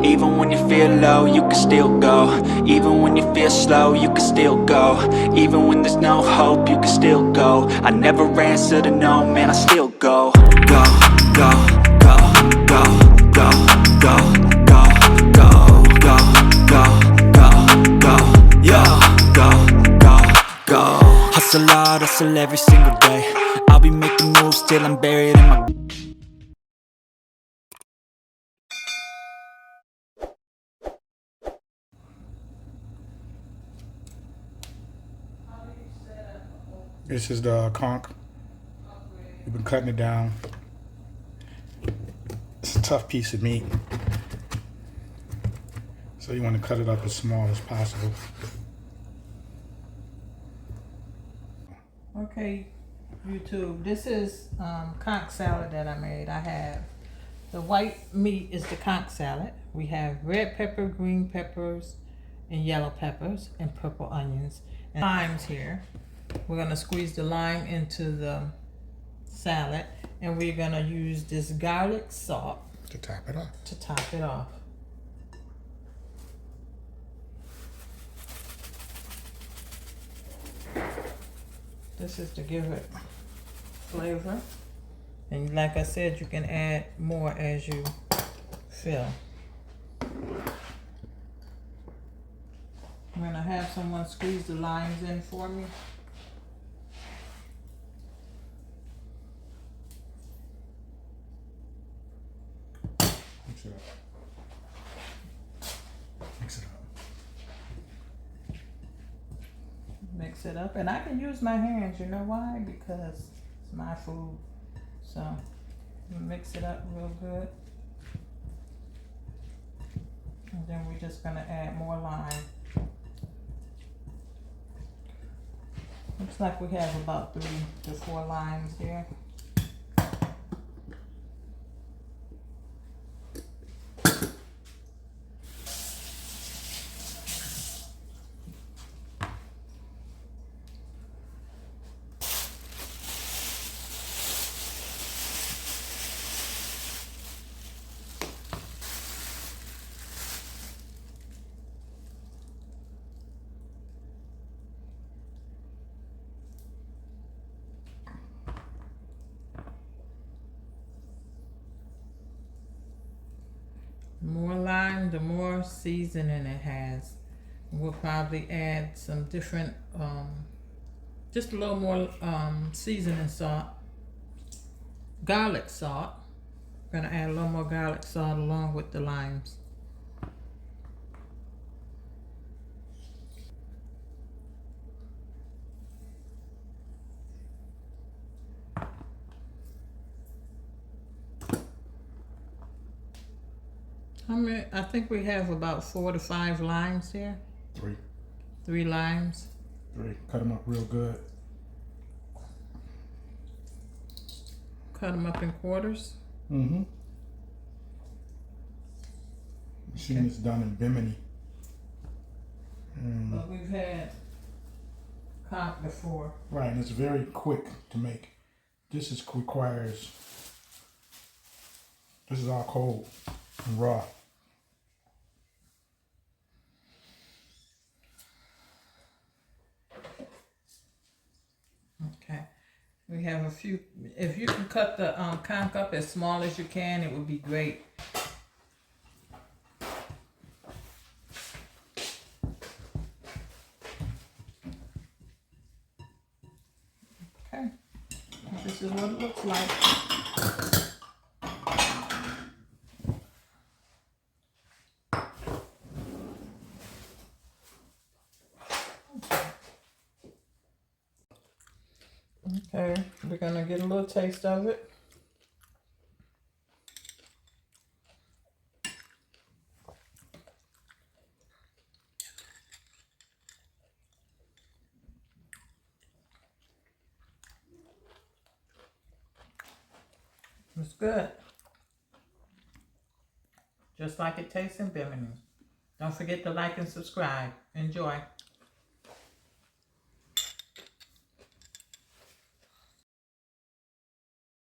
Even when you feel low, you can still go. Even when you feel slow, you can still go. Even when there's no hope, you can still go. I never answer to no, man, I still go. Go, go, go, go, go, go, go, go, go, go, go, go, yo, go, go, go. Hustle hard, hustle every single day. I'll be making moves till I'm buried in my... This is the conch. We've been cutting it down. It's a tough piece of meat, so you want to cut it up as small as possible. Okay, YouTube, this is conch salad that I made. I have the white meat is the conch salad. We have red pepper, green peppers, and yellow peppers, and purple onions, and limes here. We're gonna squeeze the lime into the salad, and we're gonna use this garlic salt To top it off. to top it off. This is to give it flavor. And like I said, you can add more as you fill. I'm gonna have someone squeeze the limes in for me. Mix it up. Mix it up. Mix it up, and I can use my hands. You know why? Because it's my food. So mix it up real good, and then we're just gonna add more lime. Looks like we have about 3 to 4 limes here. The more lime, the more seasoning it has. We'll probably add some different, just a little more seasoning salt, garlic salt. Gonna add a little more garlic salt along with the limes. I think we have about 4 to 5 limes here. 3. 3 limes. 3. Cut them up real good. Cut them up in quarters. Mm-hmm. Machine is done in Bimini. But we've had conch before. Right, and it's very quick to make. This is requires. This is all cold and raw. Okay, we have a few. If you can cut the conch up as small as you can, it would be great. Okay, this is what it looks like. Okay, we're gonna get a little taste of it. It's good. Just like it tastes in Bimini. Don't forget to like and subscribe. Enjoy.